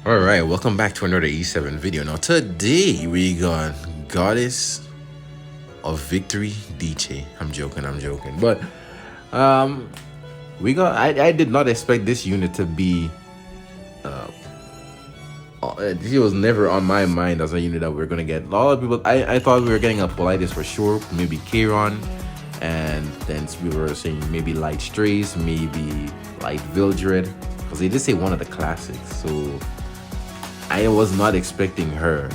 Alright, welcome back to another E7 video. Now today we got Goddess of Victory DJ. I'm joking. But um I did not expect this unit to be she was never on my mind as a unit that we are gonna get. A lot of people I thought we were getting a Politis for sure, maybe Kayron, and then we were saying maybe Light Strays, maybe Light Vildred. Because they did say one of the classics, so I was not expecting her.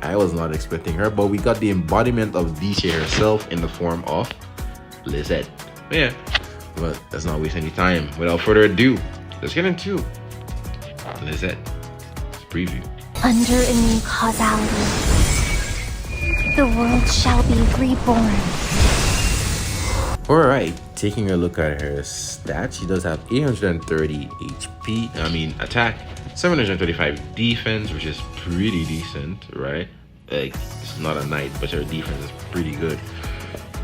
I was not expecting her, but we got the embodiment of DJ herself in the form of Lisette. Yeah, but let's not waste any time. Without further ado, let's get into Lisette preview. Under a new causality, the world shall be reborn. Alright, taking a look at her stats, she does have 830 HP, attack, 735 defense, which is pretty decent, right? Like, it's not a knight, but her defense is pretty good.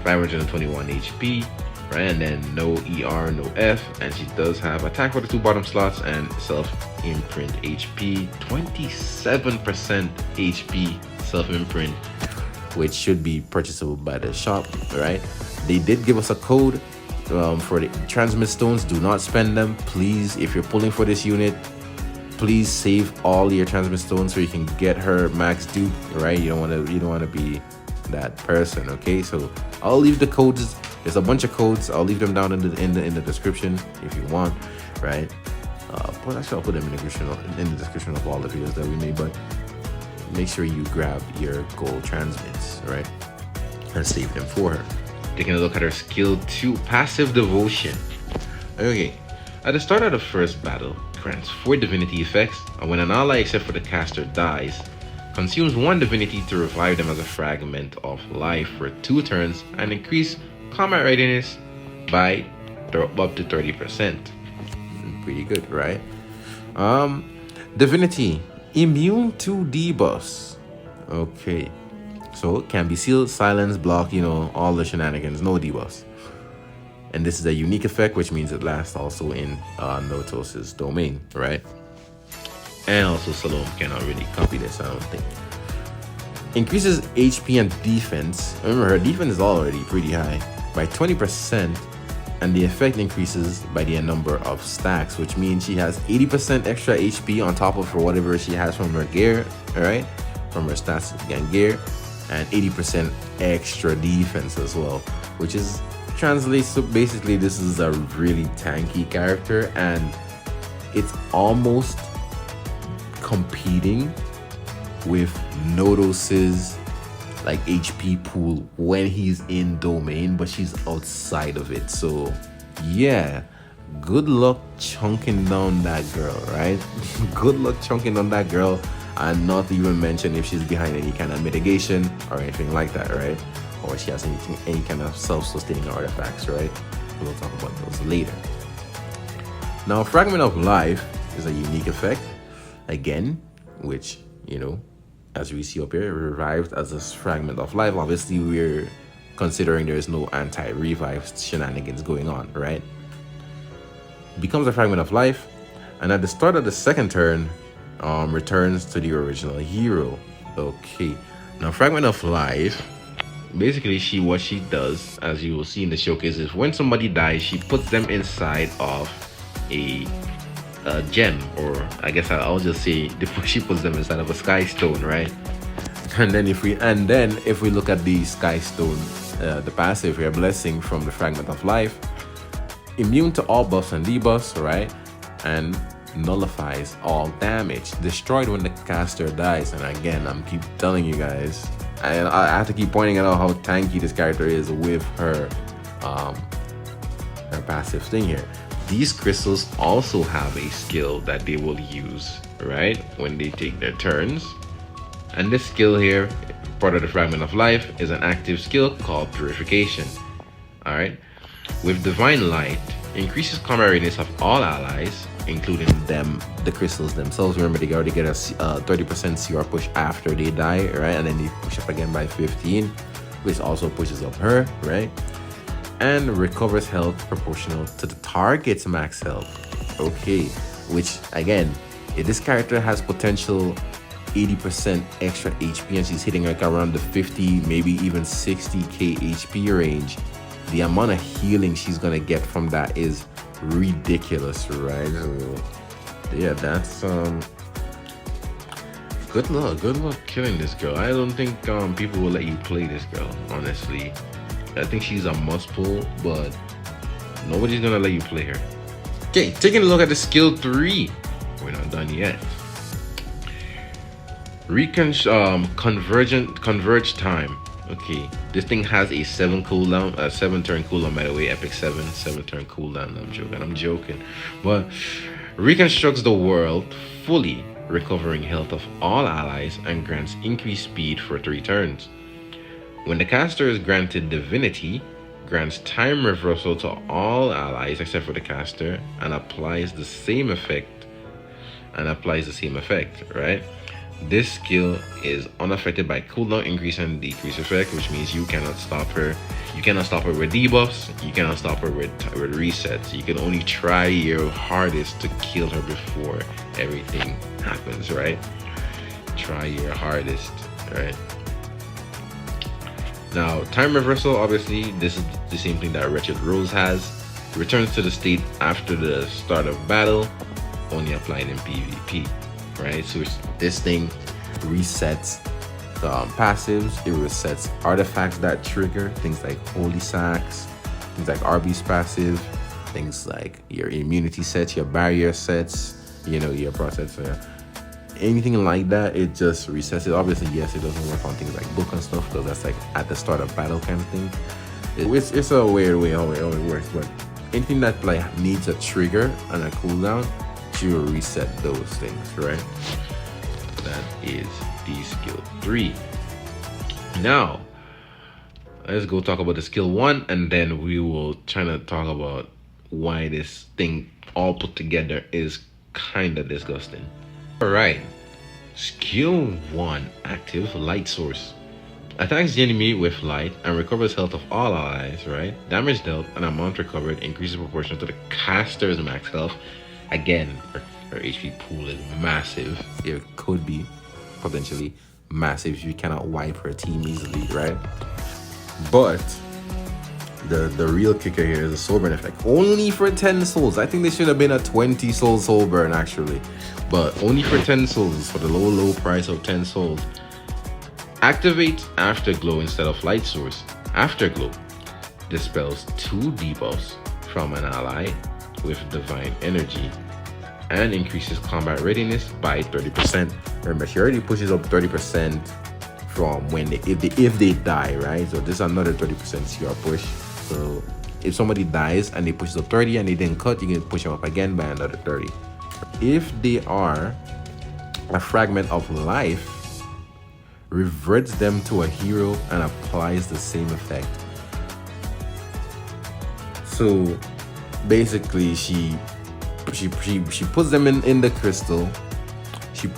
521 HP, right? And then no ER, no F, and she does have attack for the two bottom slots and self-imprint HP, 27% HP self-imprint, which should be purchasable by the shop, right? They did give us a code for the transmit stones. Do not spend them, please. If you're pulling for this unit, please save all your transmit stones so you can get her max dupe, right? You don't want to be that person, okay? So I'll leave the codes. There's a bunch of codes. I'll leave them down in the description if you want, right? But actually I'll put them in the description of all the videos that we made. But make sure you grab your gold transmits, right? And save them for her. Taking a look at her skill 2, Passive Devotion. Okay, at the start of the first battle, grants 4 divinity effects, and when an ally except for the caster dies, consumes 1 divinity to revive them as a fragment of life for 2 turns and increase combat readiness by up to 30%. Pretty good, right? Divinity, immune to debuffs. Okay, so it can be sealed, silence, block, all the shenanigans, no debuffs. And this is a unique effect, which means it lasts also in Notos's domain, right? And also Salome cannot really copy this, I don't think. Increases HP and defense. Remember, her defense is already pretty high, by 20%, and the effect increases by the number of stacks, which means she has 80% extra HP on top of whatever she has from her gear, alright? From her stats and gear, and 80% extra defense as well, which is translates to basically this is a really tanky character, and it's almost competing with Nodos's like HP pool when he's in domain, but she's outside of it. So yeah, good luck chunking down that girl, right? Good luck chunking down that girl, and not even mention if she's behind any kind of mitigation or anything like that, right? Or she has any kind of self-sustaining artifacts, right? We'll talk about those later. Now, Fragment of Life is a unique effect, again, which, as we see up here, revived as a Fragment of Life. Obviously, we're considering there is no anti-revive shenanigans going on, right? Becomes a Fragment of Life, and at the start of the second turn, returns to the original hero. Okay, now Fragment of Life, basically what she does, as you will see in the showcase, is when somebody dies, she puts them inside of a gem, or I guess I'll just say she puts them inside of a sky stone, right? And then if we look at the sky stone, the passive here, blessing from the Fragment of Life, immune to all buffs and debuffs, right? And nullifies all damage, destroyed when the caster dies. And again, I'm keep telling you guys, I have to keep pointing out how tanky this character is with her passive thing here. These crystals also have a skill that they will use, right, when they take their turns. And this skill here, part of the Fragment of Life, is an active skill called Purification. Alright, with Divine Light, increases combat readiness of all allies, including the crystals themselves. Remember, they already get a 30% CR push after they die, right? And then they push up again by 15, which also pushes up her, right? And recovers health proportional to the target's max health. Okay, which again, If this character has potential 80% extra HP and she's hitting like around the 50, maybe even 60k HP range, the amount of healing she's gonna get from that is ridiculous, right? So, yeah, that's good luck killing this girl. I don't think people will let you play this girl, honestly. I think she's a must pull, but nobody's gonna let you play her. Okay, taking a look at the skill 3. We're not done yet. Converge time. Okay, this thing has a 7 cooldown, 7 turn cooldown, by the way. Epic 7 turn cooldown. I'm joking. But reconstructs the world fully, recovering health of all allies and grants increased speed for 3 turns. When the caster is granted divinity, grants time reversal to all allies except for the caster and applies the same effect. Right? This skill is unaffected by cooldown increase and decrease effect, which means you cannot stop her. You cannot stop her with debuffs. You cannot stop her with resets. You can only try your hardest to kill her before everything happens, right? Try your hardest, right? Now, time reversal, obviously, this is the same thing that Wretched Rose has. Returns to the state after the start of battle, only applied in PvP. Right, so this thing resets the passives. It resets artifacts that trigger things like holy sacks, things like RB's passive, things like your immunity sets, your barrier sets, your process, anything like that. It just resets it. Obviously, yes, it doesn't work on things like book and stuff because that's like at the start of battle kind of thing. It's a weird way how it works, but anything that like needs a trigger and a cooldown, she will reset those things, right? That is the skill 3. Now, let's go talk about the skill 1, and then we will try to talk about why this thing all put together is kind of disgusting. All right, skill 1, active light source. Attacks the enemy with light and recovers health of all allies, right? Damage dealt and amount recovered increases proportional to the caster's max health. Again, her HP pool is massive. It could be potentially massive. You cannot wipe her team easily, right? But the real kicker here is the soul burn effect. Only for 10 souls. I think there should have been a 20 soul burn actually, but only for 10 souls, for the low price of 10 souls. Activate Afterglow instead of light source. Afterglow dispels 2 debuffs from an ally with divine energy and increases combat readiness by 30%. Remember, she already pushes up 30% from when if they die, right? So this is another 30% CR push. So if somebody dies and they push up 30 and they didn't cut, you can push them up again by another 30. If they are a fragment of life, reverts them to a hero and applies the same effect. So basically she puts them in the crystal.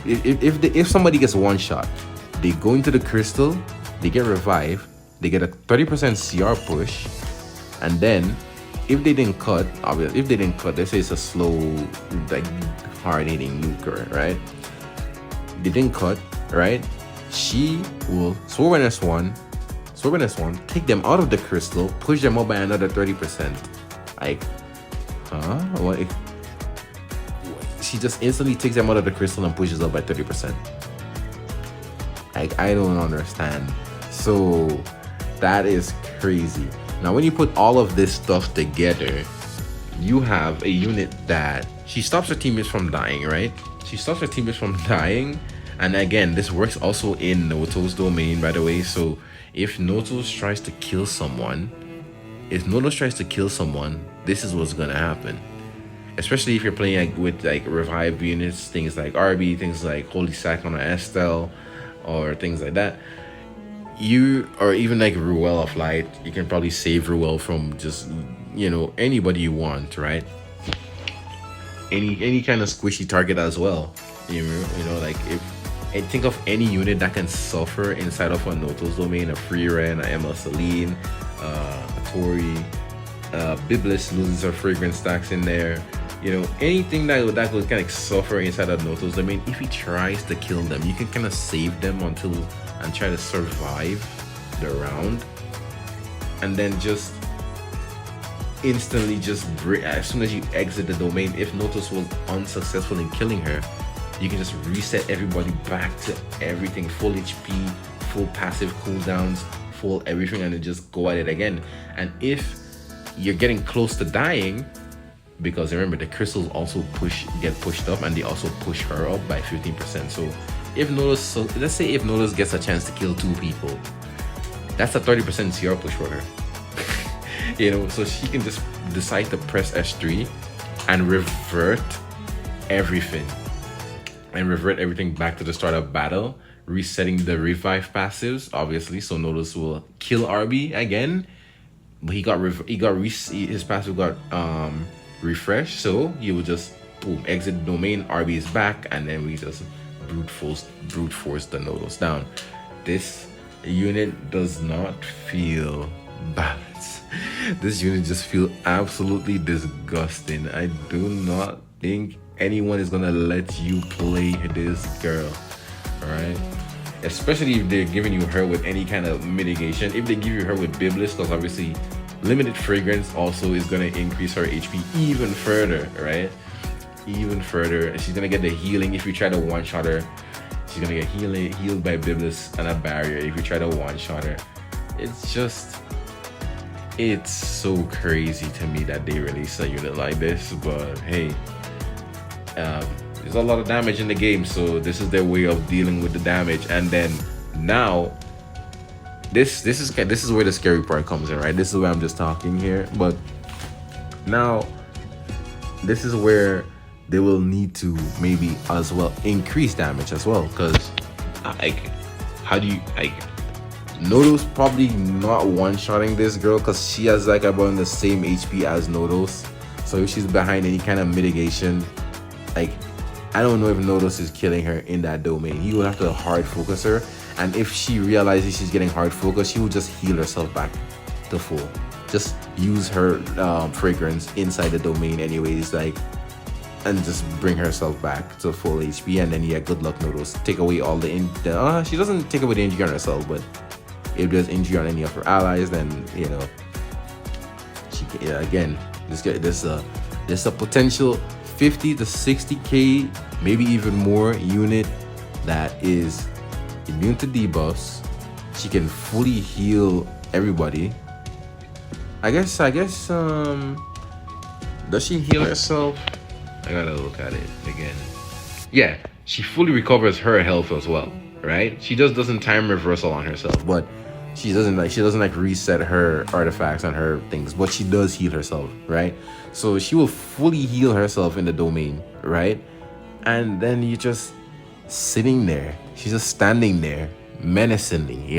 If somebody gets one shot, they go into the crystal, they get revived, they get a 30% CR push, and then if they didn't cut, they say it's a slow, like hard hitting nuker, right? They didn't cut, right? She will Swordsmaness one, take them out of the crystal, push them up by another 30%. Like, huh? What? She just instantly takes them out of the crystal and pushes up by 30%. Like, I don't understand. So that is crazy. Now, when you put all of this stuff together, you have a unit that she stops her teammates from dying, right? And again, this works also in Noto's domain, by the way. So if Notos tries to kill someone, this is what's gonna happen. Especially if you're playing with revived units, things like RB, things like Holy Sack on an Estelle, or things like that. Or even like Ruel of Light, you can probably save Ruel from just, anybody you want, right? Any kind of squishy target as well. I think of any unit that can suffer inside of a Noto's domain, a Free Ren, a Emma Celine, a Tori, Biblis loses her fragrance stacks in there. anything that would kind of suffer inside of Noto's domain. If he tries to kill them, you can kind of save them and try to survive the round, and then just instantly just break as soon as you exit the domain. If Notos was unsuccessful in killing her, you can just reset everybody back to everything, full HP, full passive cooldowns, full everything, and then just go at it again. And if you're getting close to dying, because remember the crystals also get pushed up, and they also push her up by 15%. So let's say if Notos gets a chance to kill 2 people, that's a 30% CR push for her. So she can just decide to press S3 and revert everything back to the start of battle, resetting the revive passives, obviously. So Notos will kill RB again, but his passive got refreshed, so he will just boom, exit the domain, RB is back, and then we just brute force the Notos down. This unit does not feel balanced. This unit just feels absolutely disgusting. I do not think anyone is gonna let you play this girl, all right? Especially if they're giving you her with any kind of mitigation. If they give you her with Biblis, because obviously limited fragrance also is gonna increase her HP even further, right? Even further. And she's gonna get the healing. If you try to one-shot her, she's gonna get healed by Biblis and a barrier if you try to one-shot her. It's so crazy to me that they release a unit like this, but hey, there's a lot of damage in the game, so this is their way of dealing with the damage. And then now, this is where the scary part comes in, right? This is where I'm just talking here, but now this is where they will need to maybe as well increase damage as well, because Notos probably not one-shotting this girl because she has like about the same HP as Notos. So if she's behind any kind of mitigation, like I don't know if Notos is killing her in that domain. He will have to hard focus her, and if she realizes she's getting hard focused, she will just heal herself back to full. Just use her fragrance inside the domain anyways, and just bring herself back to full HP, and then good luck Notos. Take away all the she doesn't take away the injury on herself, but if there's injury on any of her allies, then she can, again, this a potential 50 to 60k, maybe even more unit that is immune to debuffs. She can fully heal everybody. I guess does she heal herself? I gotta look at it again. Yeah, she fully recovers her health as well, right? She just doesn't time reversal on herself, but she doesn't reset her artifacts on her things, but she does heal herself, right? So she will fully heal herself in the domain, right? And then you're just sitting there. She's just standing there menacingly,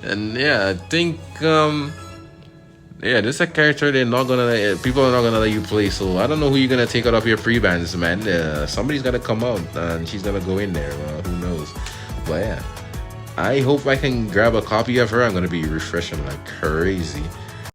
And yeah, I think this is a character people are not gonna let you play. So I don't know who you're gonna take out of your pre-bans, man. Somebody's gonna come out and she's gonna go in there. Who knows? But yeah, I hope I can grab a copy of her. I'm gonna be refreshing like crazy.